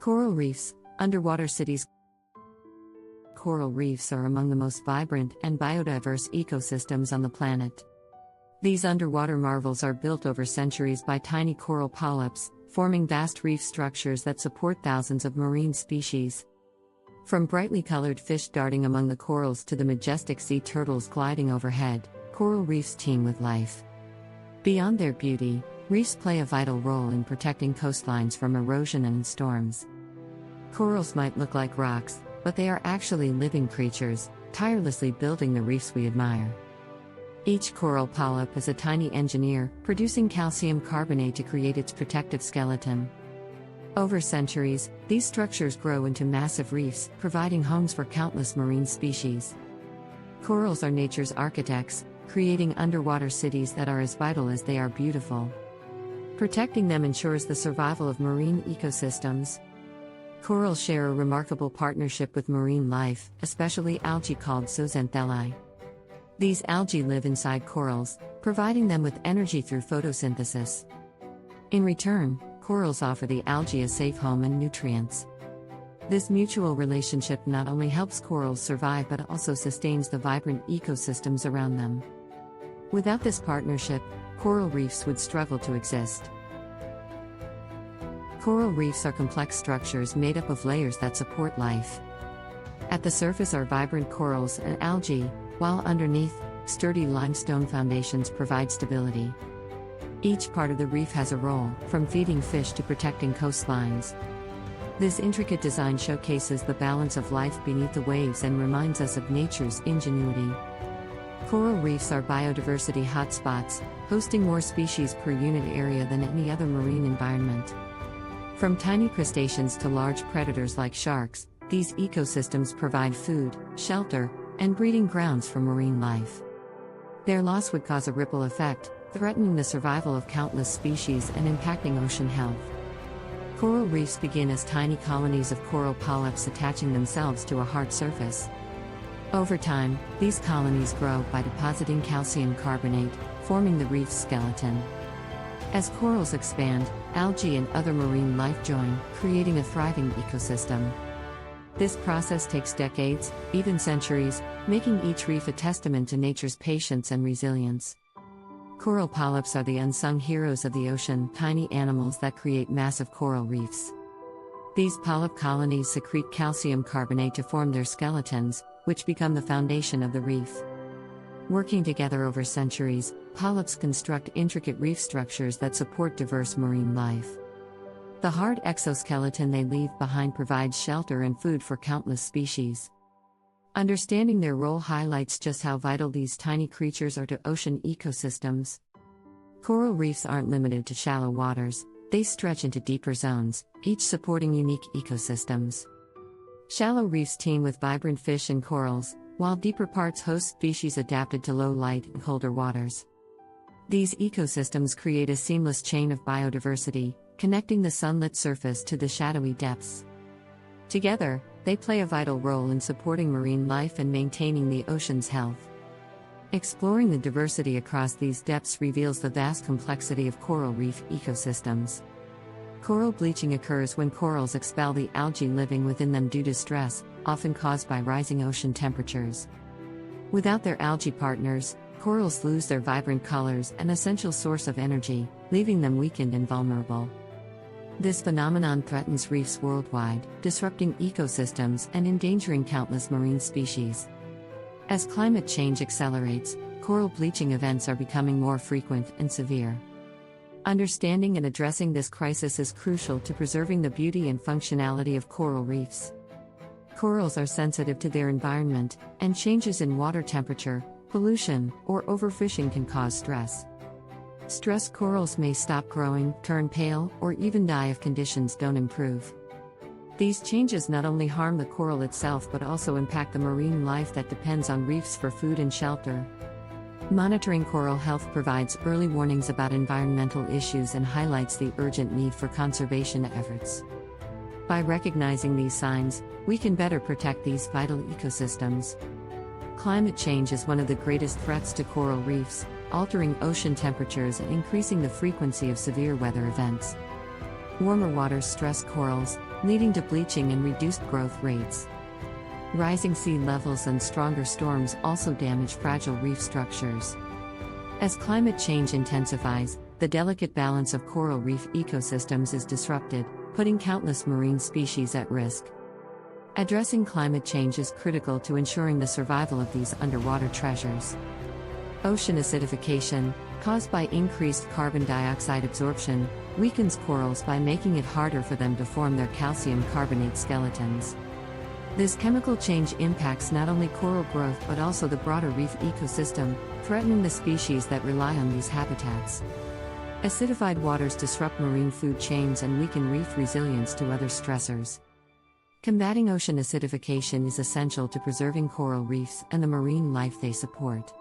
Coral reefs, underwater cities. Coral reefs are among the most vibrant and biodiverse ecosystems on the planet. These underwater marvels are built over centuries by tiny coral polyps, forming vast reef structures that support thousands of marine species. From brightly colored fish darting among the corals to the majestic sea turtles gliding overhead, coral reefs teem with life. Beyond their beauty, reefs play a vital role in protecting coastlines from erosion and storms. Corals might look like rocks, but they are actually living creatures, tirelessly building the reefs we admire. Each coral polyp is a tiny engineer, producing calcium carbonate to create its protective skeleton. Over centuries, these structures grow into massive reefs, providing homes for countless marine species. Corals are nature's architects, creating underwater cities that are as vital as they are beautiful. Protecting them ensures the survival of marine ecosystems. Corals share a remarkable partnership with marine life, especially algae called zooxanthellae. These algae live inside corals, providing them with energy through photosynthesis. In return, corals offer the algae a safe home and nutrients. This mutual relationship not only helps corals survive but also sustains the vibrant ecosystems around them. Without this partnership, coral reefs would struggle to exist. Coral reefs are complex structures made up of layers that support life. At the surface are vibrant corals and algae, while underneath, sturdy limestone foundations provide stability. Each part of the reef has a role, from feeding fish to protecting coastlines. This intricate design showcases the balance of life beneath the waves and reminds us of nature's ingenuity. Coral reefs are biodiversity hotspots, hosting more species per unit area than any other marine environment. From tiny crustaceans to large predators like sharks, these ecosystems provide food, shelter, and breeding grounds for marine life. Their loss would cause a ripple effect, threatening the survival of countless species and impacting ocean health. Coral reefs begin as tiny colonies of coral polyps attaching themselves to a hard surface. Over time, these colonies grow by depositing calcium carbonate, forming the reef's skeleton. As corals expand, algae and other marine life join, creating a thriving ecosystem. This process takes decades, even centuries, making each reef a testament to nature's patience and resilience. Coral polyps are the unsung heroes of the ocean, tiny animals that create massive coral reefs. These polyp colonies secrete calcium carbonate to form their skeletons, which become the foundation of the reef. Working together over centuries, polyps construct intricate reef structures that support diverse marine life. The hard exoskeleton they leave behind provides shelter and food for countless species. Understanding their role highlights just how vital these tiny creatures are to ocean ecosystems. Coral reefs aren't limited to shallow waters, they stretch into deeper zones, each supporting unique ecosystems. Shallow reefs teem with vibrant fish and corals, while deeper parts host species adapted to low light and colder waters. These ecosystems create a seamless chain of biodiversity, connecting the sunlit surface to the shadowy depths. Together, they play a vital role in supporting marine life and maintaining the ocean's health. Exploring the diversity across these depths reveals the vast complexity of coral reef ecosystems. Coral bleaching occurs when corals expel the algae living within them due to stress, often caused by rising ocean temperatures. Without their algae partners, corals lose their vibrant colors, an essential source of energy, leaving them weakened and vulnerable. This phenomenon threatens reefs worldwide, disrupting ecosystems and endangering countless marine species. As climate change accelerates, coral bleaching events are becoming more frequent and severe. Understanding and addressing this crisis is crucial to preserving the beauty and functionality of coral reefs. Corals are sensitive to their environment, and changes in water temperature, pollution, or overfishing can cause stress. Stressed corals may stop growing, turn pale, or even die if conditions don't improve. These changes not only harm the coral itself but also impact the marine life that depends on reefs for food and shelter. Monitoring coral health provides early warnings about environmental issues and highlights the urgent need for conservation efforts. By recognizing these signs, we can better protect these vital ecosystems. Climate change is one of the greatest threats to coral reefs, altering ocean temperatures and increasing the frequency of severe weather events. Warmer waters stress corals, leading to bleaching and reduced growth rates. Rising sea levels and stronger storms also damage fragile reef structures. As climate change intensifies, the delicate balance of coral reef ecosystems is disrupted, putting countless marine species at risk. Addressing climate change is critical to ensuring the survival of these underwater treasures. Ocean acidification, caused by increased carbon dioxide absorption, weakens corals by making it harder for them to form their calcium carbonate skeletons. This chemical change impacts not only coral growth but also the broader reef ecosystem, threatening the species that rely on these habitats. Acidified waters disrupt marine food chains and weaken reef resilience to other stressors. Combating ocean acidification is essential to preserving coral reefs and the marine life they support.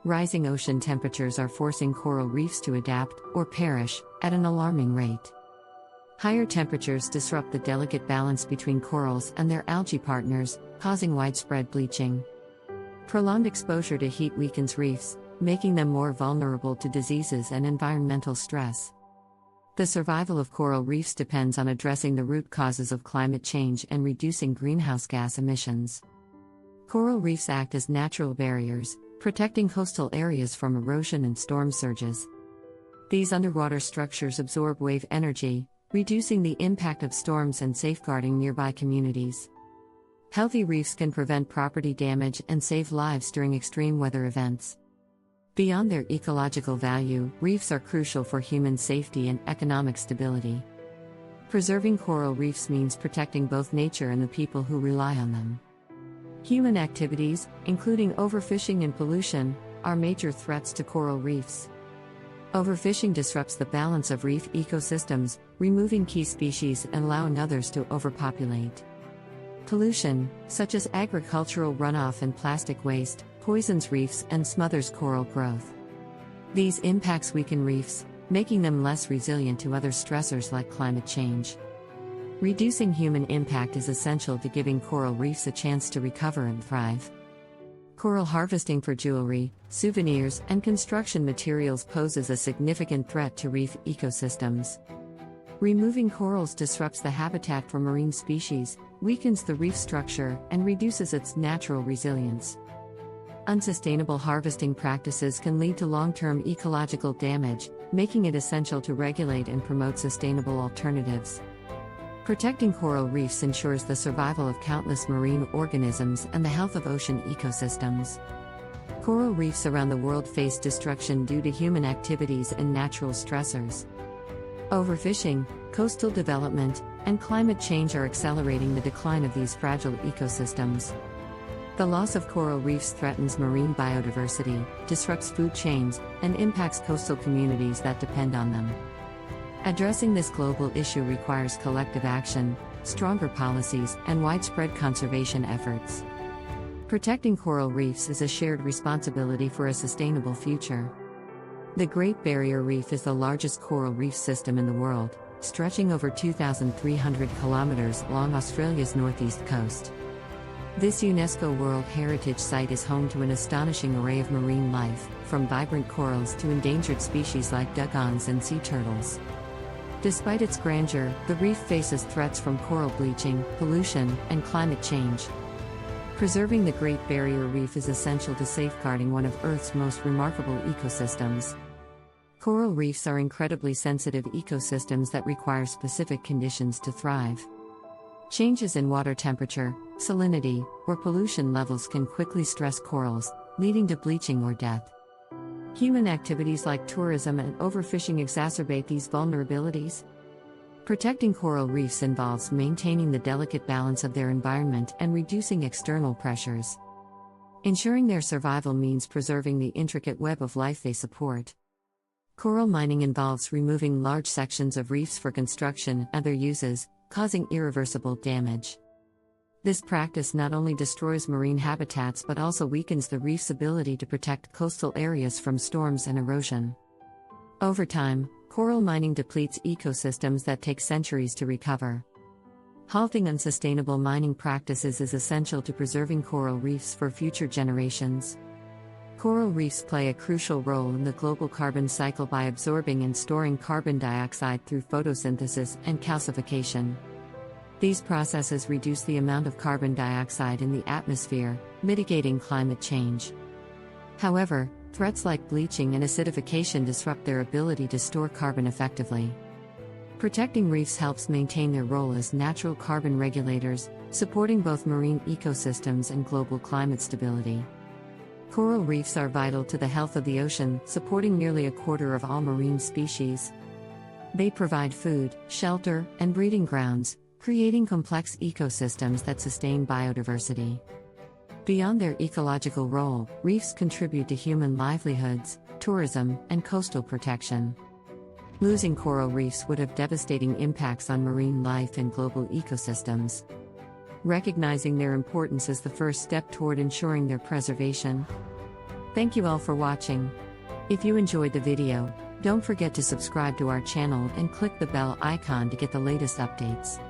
Rising ocean temperatures are forcing coral reefs to adapt, or perish, at an alarming rate. Higher temperatures disrupt the delicate balance between corals and their algae partners, causing widespread bleaching. Prolonged exposure to heat weakens reefs, making them more vulnerable to diseases and environmental stress. The survival of coral reefs depends on addressing the root causes of climate change and reducing greenhouse gas emissions. Coral reefs act as natural barriers, protecting coastal areas from erosion and storm surges. These underwater structures absorb wave energy, reducing the impact of storms and safeguarding nearby communities. Healthy reefs can prevent property damage and save lives during extreme weather events. Beyond their ecological value, reefs are crucial for human safety and economic stability. Preserving coral reefs means protecting both nature and the people who rely on them. Human activities, including overfishing and pollution, are major threats to coral reefs. Overfishing disrupts the balance of reef ecosystems, removing key species and allowing others to overpopulate. Pollution, such as agricultural runoff and plastic waste, poisons reefs and smothers coral growth. These impacts weaken reefs, making them less resilient to other stressors like climate change. Reducing human impact is essential to giving coral reefs a chance to recover and thrive. Coral harvesting for jewelry, souvenirs, and construction materials poses a significant threat to reef ecosystems. Removing corals disrupts the habitat for marine species, weakens the reef structure, and reduces its natural resilience. Unsustainable harvesting practices can lead to long-term ecological damage, making it essential to regulate and promote sustainable alternatives. Protecting coral reefs ensures the survival of countless marine organisms and the health of ocean ecosystems. Coral reefs around the world face destruction due to human activities and natural stressors. Overfishing, coastal development, and climate change are accelerating the decline of these fragile ecosystems. The loss of coral reefs threatens marine biodiversity, disrupts food chains, and impacts coastal communities that depend on them. Addressing this global issue requires collective action, stronger policies, and widespread conservation efforts. Protecting coral reefs is a shared responsibility for a sustainable future. The Great Barrier Reef is the largest coral reef system in the world, stretching over 2,300 kilometers along Australia's northeast coast. This UNESCO World Heritage Site is home to an astonishing array of marine life, from vibrant corals to endangered species like dugongs and sea turtles. Despite its grandeur, the reef faces threats from coral bleaching, pollution, and climate change. Preserving the Great Barrier Reef is essential to safeguarding one of Earth's most remarkable ecosystems. Coral reefs are incredibly sensitive ecosystems that require specific conditions to thrive. Changes in water temperature, salinity, or pollution levels can quickly stress corals, leading to bleaching or death. Human activities like tourism and overfishing exacerbate these vulnerabilities. Protecting coral reefs involves maintaining the delicate balance of their environment and reducing external pressures. Ensuring their survival means preserving the intricate web of life they support. Coral mining involves removing large sections of reefs for construction and other uses, causing irreversible damage. This practice not only destroys marine habitats but also weakens the reef's ability to protect coastal areas from storms and erosion. Over time, coral mining depletes ecosystems that take centuries to recover. Halting unsustainable mining practices is essential to preserving coral reefs for future generations. Coral reefs play a crucial role in the global carbon cycle by absorbing and storing carbon dioxide through photosynthesis and calcification. These processes reduce the amount of carbon dioxide in the atmosphere, mitigating climate change. However, threats like bleaching and acidification disrupt their ability to store carbon effectively. Protecting reefs helps maintain their role as natural carbon regulators, supporting both marine ecosystems and global climate stability. Coral reefs are vital to the health of the ocean, supporting nearly a quarter of all marine species. They provide food, shelter, and breeding grounds, creating complex ecosystems that sustain biodiversity. Beyond their ecological role, reefs contribute to human livelihoods, tourism, and coastal protection. Losing coral reefs would have devastating impacts on marine life and global ecosystems. Recognizing their importance is the first step toward ensuring their preservation. Thank you all for watching. If you enjoyed the video, don't forget to subscribe to our channel and click the bell icon to get the latest updates.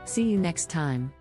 See you next time.